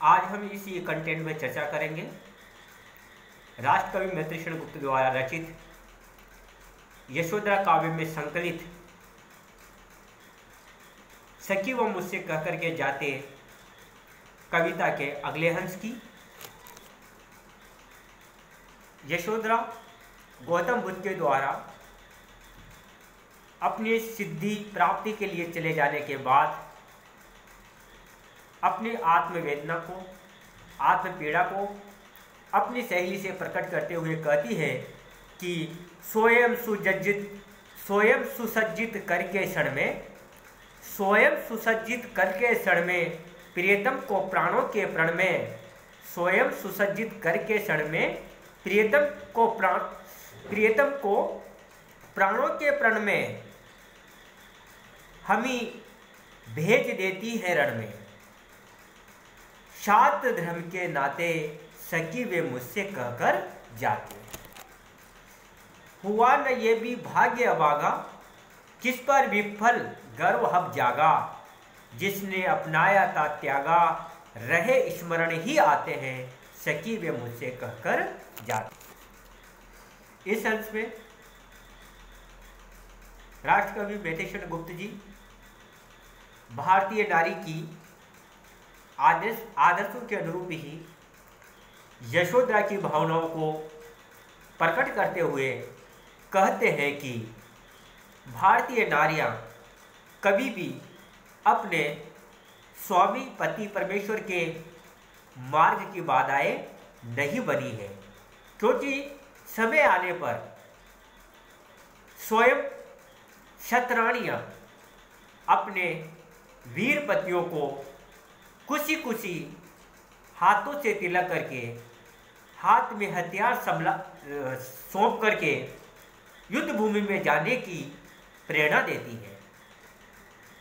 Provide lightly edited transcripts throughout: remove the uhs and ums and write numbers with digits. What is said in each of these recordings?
आज हम इसी कंटेंट में चर्चा करेंगे राष्ट्रकवि मैत्रेयी गुप्त द्वारा रचित यशोधरा काव्य में संकलित सखी वो मुझसे कह करके जाते कविता के अगले अंश की। यशोधरा गौतम बुद्ध के द्वारा अपनी सिद्धि प्राप्ति के लिए चले जाने के बाद अपनी आत्मवेदना को, आत्मपीड़ा को अपनी शैली से प्रकट करते हुए कहती है कि स्वयं सुसज्जित करके क्षण में, स्वयं सुसज्जित करके क्षण में प्रियतम को प्राणों के प्रण में, स्वयं सुसज्जित करके क्षण में प्रियतम को प्राणों के प्रण में हमी भेज देती है रण में। शास्त्र धर्म के नाते सखी वे मुझसे कहकर जाते। हुआ न ये भी भाग्य अभागा, किस पर विफल गर्व हब जागा, जिसने अपनाया था त्यागा, रहे स्मरण ही आते हैं सखी वे मुझसे कहकर जाते। इस अंश में राष्ट्रकवि मैत्रेयी गुप्त जी भारतीय नारी की आदर्शों के अनुरूप ही यशोधरा की भावनाओं को प्रकट करते हुए कहते हैं कि भारतीय नारियां कभी भी अपने स्वामी पति परमेश्वर के मार्ग की बाधाएं नहीं बनी है, क्योंकि समय आने पर स्वयं क्षत्राणियां अपने वीर पतियों को खुशी खुशी हाथों से तिलक करके, हाथ में हथियार सौंप करके युद्ध भूमि में जाने की प्रेरणा देती है।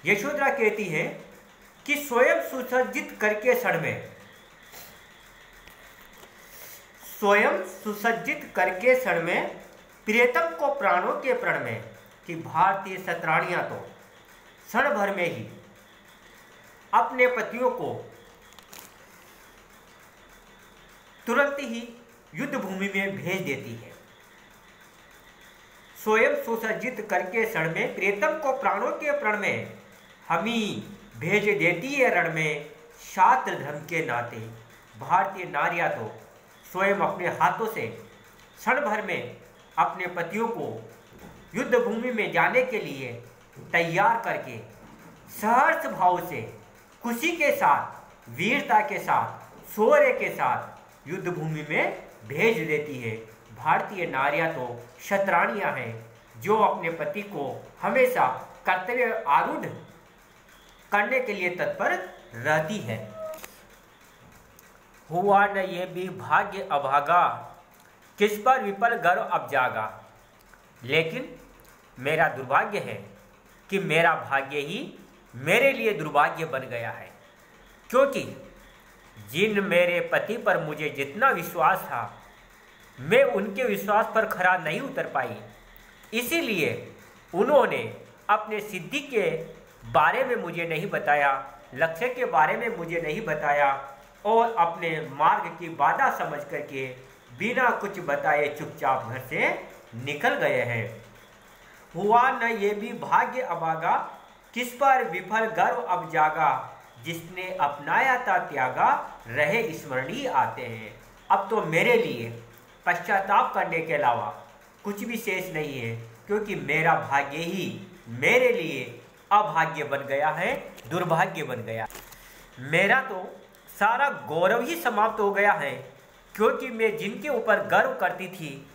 यशोधरा कहती है कि स्वयं सुसज्जित करके क्षण में, स्वयं सुसज्जित करके क्षण में प्रियतम को प्राणों के प्रण में, कि भारतीय क्षत्राणियां तो क्षण भर में ही अपने पतियों को तुरंत ही युद्ध भूमि में भेज देती है। स्वयं सुसज्जित करके क्षण में प्रियतम को प्राणों के प्रण में हमी भेज देती है रण में। शास्त्र धर्म के नाते भारतीय नारियां तो स्वयं अपने हाथों से क्षण भर में अपने पतियों को युद्ध भूमि में जाने के लिए तैयार करके सहर्ष भाव से, खुशी के साथ, वीरता के साथ, शौर्य के साथ युद्ध भूमि में भेज देती है। भारतीय नारियां तो क्षत्राणियां हैं जो अपने पति को हमेशा कर्तव्य आरूढ़ करने के लिए तत्पर रहती है। हुआ न ये भी भाग्य अभागा, किस पर विफल गर्व अब जागा। लेकिन मेरा दुर्भाग्य है कि मेरा भाग्य ही मेरे लिए दुर्भाग्य बन गया है, क्योंकि जिन मेरे पति पर मुझे जितना विश्वास था, मैं उनके विश्वास पर खरा नहीं उतर पाई। इसीलिए उन्होंने अपने सिद्धि के बारे में मुझे नहीं बताया, लक्ष्य के बारे में मुझे नहीं बताया और अपने मार्ग की बाधा समझ करके बिना कुछ बताए चुपचाप घर से निकल गए हैं। हुआ न ये भी भाग्य अभागा, किस पर विफल गर्व अब जागा, जिसने अपनाया था त्यागा, रहे स्मरणीय आते हैं। अब तो मेरे लिए पश्चाताप करने के अलावा कुछ भी शेष नहीं है, क्योंकि मेरा भाग्य ही मेरे लिए अभाग्य बन गया है, दुर्भाग्य बन गया। मेरा तो सारा गौरव ही समाप्त हो गया है, क्योंकि मैं जिनके ऊपर गर्व करती थी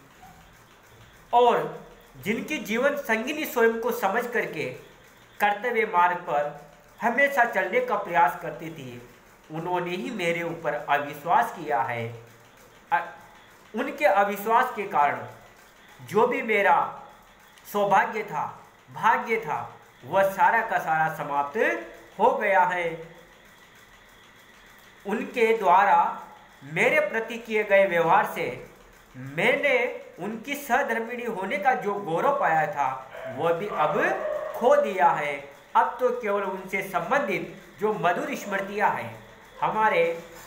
और जिनकी जीवन संगिनी स्वयं को समझ करके कर्तव्य मार्ग पर हमेशा चलने का प्रयास करती थी, उन्होंने ही मेरे ऊपर अविश्वास किया है। उनके अविश्वास के कारण जो भी मेरा सौभाग्य था, भाग्य था, वह सारा का सारा समाप्त हो गया है। उनके द्वारा मेरे प्रति किए गए व्यवहार से मैंने उनकी सहधर्मिणी होने का जो गौरव पाया था, वह भी अब खो दिया है। अब तो केवल उनसे संबंधित जो मधुर स्मृतियाँ हैं, हमारे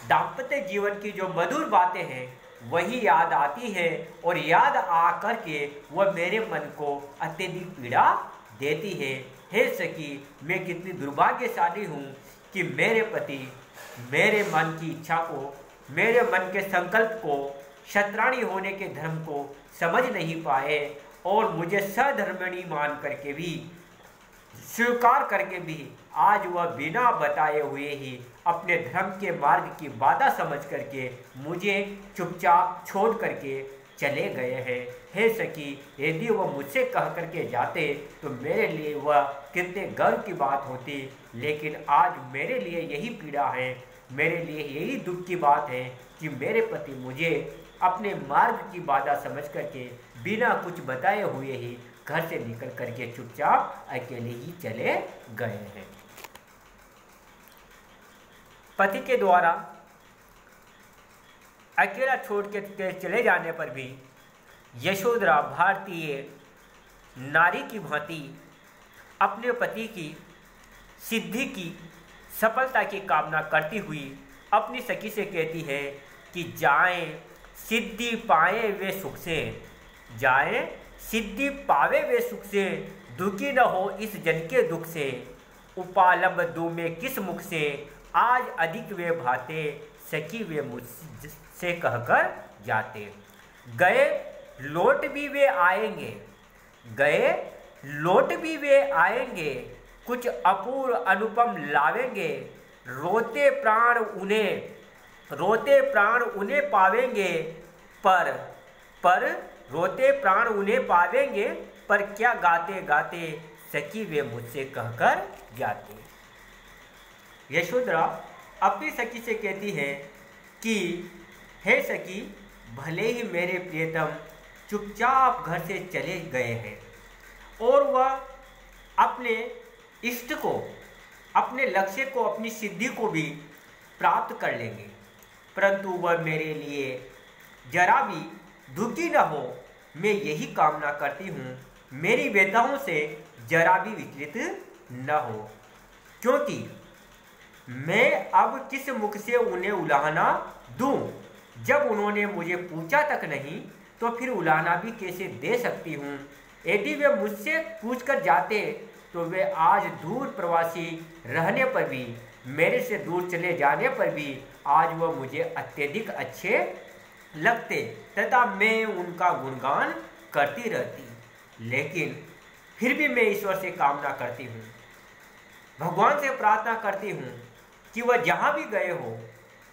दाम्पत्य जीवन की जो मधुर बातें हैं वही याद आती है, और याद आ करके वह मेरे मन को अत्यधिक पीड़ा देती है। हे सखी, मैं कितनी दुर्भाग्यशाली हूँ कि मेरे पति मेरे मन की इच्छा को, मेरे मन के संकल्प को, क्षत्राणी होने के धर्म को समझ नहीं पाए, और मुझे सधर्मिणी मान करके भी, स्वीकार करके भी आज वह बिना बताए हुए ही अपने धर्म के मार्ग की बाधा समझ करके मुझे चुपचाप छोड़ करके चले गए हैं। हे सखी, यदि वह मुझसे कह करके जाते तो मेरे लिए वह कितने गर्व की बात होती, लेकिन आज मेरे लिए यही पीड़ा है, मेरे लिए यही दुख की बात है कि मेरे पति मुझे अपने मार्ग की बाधा समझ करके बिना कुछ बताए हुए ही घर से निकल करके चुपचाप अकेले ही चले गए हैं। पति के द्वारा अकेला छोड़ के चले जाने पर भी यशोधरा भारतीय नारी की भांति अपने पति की सिद्धि की, सफलता की कामना करती हुई अपनी सखी से कहती है कि जाएं सिद्धि पाए वे सुख से, जाएं सिद्धि पावे वे सुख से, दुखी न हो इस जन के दुख से, उपालंब दू में किस मुख से, आज अधिक वे भाते, सखी वे मुझसे कहकर जाते। गए लौट भी वे आएंगे, गए लौट भी वे आएंगे, कुछ अपूर्व अनुपम लावेंगे, रोते प्राण उन्हें पावेंगे, पर रोते प्राण उन्हें पावेंगे, पर क्या गाते गाते सखी वे मुझसे कहकर जाते। यशोधरा अपनी सखी से कहती है कि हे सखी, भले ही मेरे प्रियतम चुपचाप घर से चले गए हैं और वह अपने इष्ट को, अपने लक्ष्य को, अपनी सिद्धि को भी प्राप्त कर लेंगे, परंतु वह मेरे लिए जरा भी दुखी न हो, मैं यही कामना करती हूँ, मेरी व्यथाओं से जरा भी विचलित न हो, क्योंकि मैं अब किस मुख से उन्हें उलाहना दूं? जब उन्होंने मुझे पूछा तक नहीं तो फिर उलाहना भी कैसे दे सकती हूँ? यदि वे मुझसे पूछकर जाते तो वे आज दूर प्रवासी रहने पर भी, मेरे से दूर चले जाने पर भी आज वह मुझे अत्यधिक अच्छे लगते तथा मैं उनका गुणगान करती रहती। लेकिन फिर भी मैं ईश्वर से कामना करती हूँ, भगवान से प्रार्थना करती हूँ कि वह जहाँ भी गए हो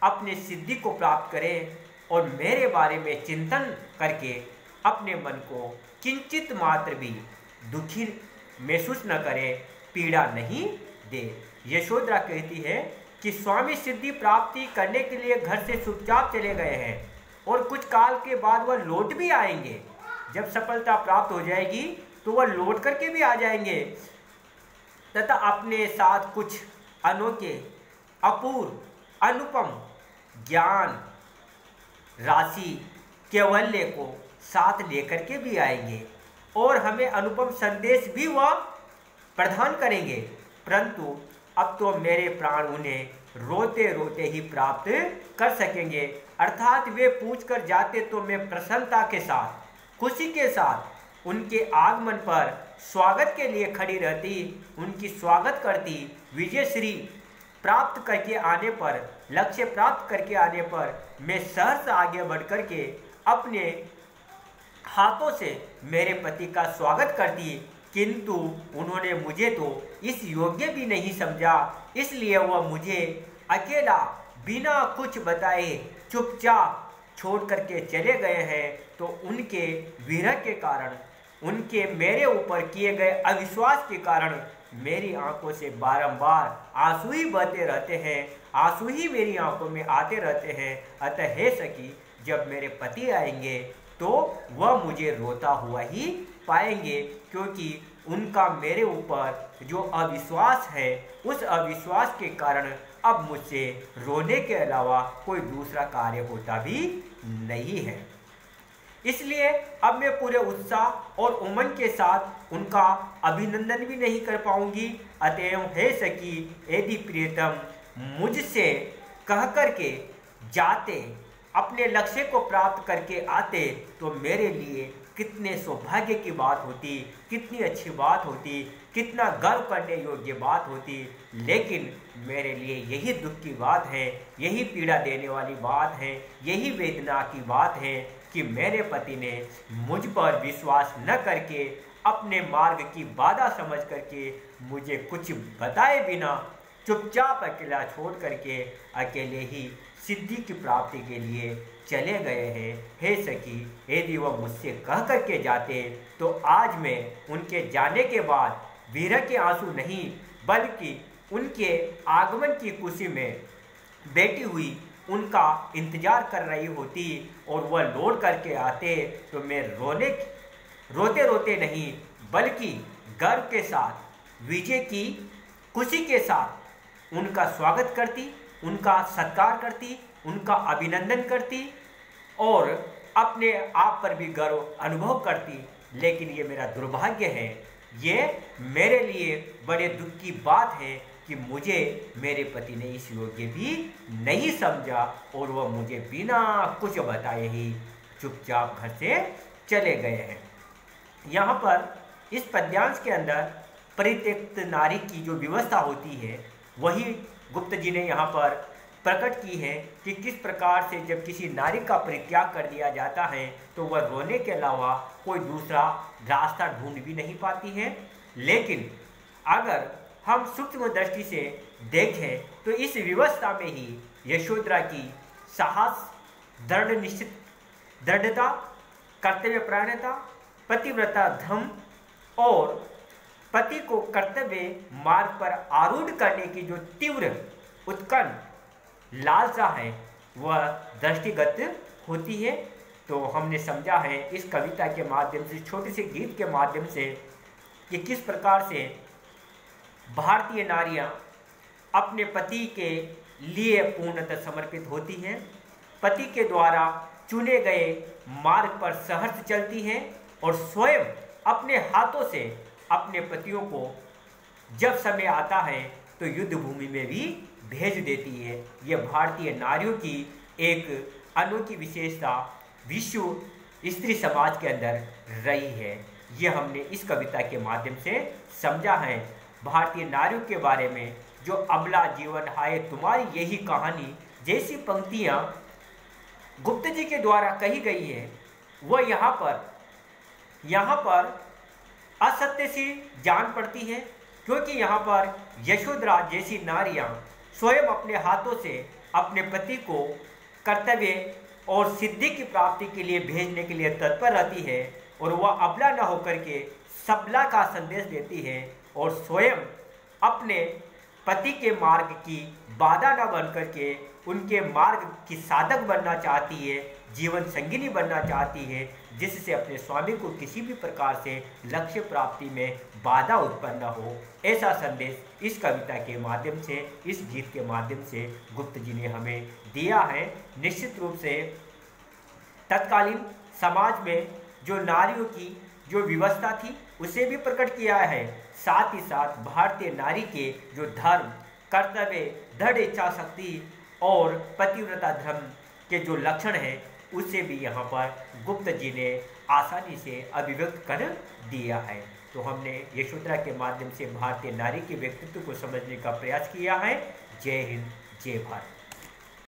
अपने सिद्धि को प्राप्त करें और मेरे बारे में चिंतन करके अपने मन को किंचित मात्र भी दुखी महसूस न करे, पीड़ा नहीं दे। यशोधरा कहती है कि स्वामी सिद्धि प्राप्ति करने के लिए घर से चुपचाप चले गए हैं और कुछ काल के बाद वह लौट भी आएंगे। जब सफलता प्राप्त हो जाएगी तो वह लौट करके भी आ जाएंगे तथा अपने साथ कुछ अनोखे, अपूर्व, अनुपम ज्ञान राशि, कैवल्य को साथ लेकर के भी आएंगे और हमें अनुपम संदेश भी वह प्रदान करेंगे। परंतु अब तो मेरे प्राण उन्हें रोते रोते ही प्राप्त कर सकेंगे, अर्थात वे पूछ कर जाते तो मैं प्रसन्नता के साथ, खुशी के साथ उनके आगमन पर स्वागत के लिए खड़ी रहती, उनकी स्वागत करती। विजयश्री प्राप्त करके आने पर, लक्ष्य प्राप्त करके आने पर मैं सहर्ष आगे बढ़ करके अपने हाथों से मेरे पति का स्वागत करती, किंतु उन्होंने मुझे तो इस योग्य भी नहीं समझा, इसलिए वह मुझे अकेला बिना कुछ बताए चुपचाप छोड़ करके चले गए हैं। तो उनके विरह के कारण, उनके मेरे ऊपर किए गए अविश्वास के कारण मेरी आंखों से बारंबार आंसू ही बहते रहते हैं, आंसू ही मेरी आंखों में आते रहते हैं। अतः हे सखी, जब मेरे पति आएंगे तो वह मुझे रोता हुआ ही पाएंगे, क्योंकि उनका मेरे ऊपर जो अविश्वास है उस अविश्वास के कारण अब मुझसे रोने के अलावा कोई दूसरा कार्य होता भी नहीं है। इसलिए अब मैं पूरे उत्साह और उमंग के साथ उनका अभिनंदन भी नहीं कर पाऊंगी। अतएव हे सखी, यदि प्रियतम मुझसे कह कर के जाते, अपने लक्ष्य को प्राप्त करके आते, तो मेरे लिए कितने सौभाग्य की बात होती, कितनी अच्छी बात होती, कितना गर्व करने योग्य बात होती। लेकिन मेरे लिए यही दुख की बात है, यही पीड़ा देने वाली बात है, यही वेदना की बात है कि मेरे पति ने मुझ पर विश्वास न करके, अपने मार्ग की बाधा समझ करके, मुझे कुछ बताए बिना चुपचाप अकेला छोड़ करके अकेले ही सिद्धि की प्राप्ति के लिए चले गए हैं। हे सखी, यदि वह मुझसे कह करके जाते तो आज मैं उनके जाने के बाद विरह के आंसू नहीं, बल्कि उनके आगमन की खुशी में बैठी हुई उनका इंतजार कर रही होती, और वह लौट करके आते तो मैं रोते रोते नहीं, बल्कि गर्व के साथ, विजय की खुशी के साथ उनका स्वागत करती, उनका सत्कार करती, उनका अभिनंदन करती और अपने आप पर भी गर्व अनुभव करती। लेकिन ये मेरा दुर्भाग्य है, ये मेरे लिए बड़े दुख की बात है कि मुझे मेरे पति ने इस योग्य भी नहीं समझा, और वह मुझे बिना कुछ बताए ही चुपचाप घर से चले गए हैं। यहाँ पर इस पद्यांश के अंदर परित्यक्त नारी की जो व्यवस्था होती है, वही गुप्त जी ने यहाँ पर प्रकट की है कि किस प्रकार से जब किसी नारी का परित्याग कर दिया जाता है तो वह रोने के अलावा कोई दूसरा रास्ता ढूंढ भी नहीं पाती है। लेकिन अगर हम सूक्ष्म दृष्टि से देखें तो इस व्यवस्था में ही यशोधरा की साहस, दृढ़ता, कर्तव्यपरायणता, पतिव्रता धर्म और पति को कर्तव्य मार्ग पर आरूढ़ करने की जो तीव्र उत्कंठ लालसा है, वह दृष्टिगत होती है। तो हमने समझा है इस कविता के माध्यम से, छोटे से गीत के माध्यम से, कि किस प्रकार से भारतीय नारियां अपने पति के लिए पूर्णतः समर्पित होती हैं, पति के द्वारा चुने गए मार्ग पर सहर्ष चलती हैं और स्वयं अपने हाथों से अपने पतियों को जब समय आता है तो युद्ध भूमि में भी भेज देती है। यह भारतीय नारियों की एक अनोखी विशेषता विश्व स्त्री समाज के अंदर रही है। यह हमने इस कविता के माध्यम से समझा है। भारतीय नारियों के बारे में जो अबला जीवन हाय तुम्हारी यही कहानी जैसी पंक्तियाँ गुप्त जी के द्वारा कही गई है, वह यहाँ पर असत्य सी जान पड़ती है, क्योंकि यहाँ पर यशोधरा जैसी नारियां स्वयं अपने हाथों से अपने पति को कर्तव्य और सिद्धि की प्राप्ति के लिए भेजने के लिए तत्पर रहती है, और वह अबला न होकर के सबला का संदेश देती है और स्वयं अपने पति के मार्ग की बाधा न बन करके उनके मार्ग की साधक बनना चाहती है, जीवन संगिनी बनना चाहती है, जिससे अपने स्वामी को किसी भी प्रकार से लक्ष्य प्राप्ति में बाधा उत्पन्न न हो। ऐसा संदेश इस कविता के माध्यम से, इस गीत के माध्यम से गुप्त जी ने हमें दिया है। निश्चित रूप से तत्कालीन समाज में जो नारियों की जो व्यवस्था थी उसे भी प्रकट किया है, साथ ही साथ भारतीय नारी के जो धर्म, कर्तव्य, दृढ़ इच्छा शक्ति और पतिव्रता धर्म के जो लक्षण हैं उसे भी यहाँ पर गुप्त जी ने आसानी से अभिव्यक्त कर दिया है। तो हमने यशोधरा के माध्यम से भारतीय नारी के व्यक्तित्व को समझने का प्रयास किया है। जय हिंद, जय भारत।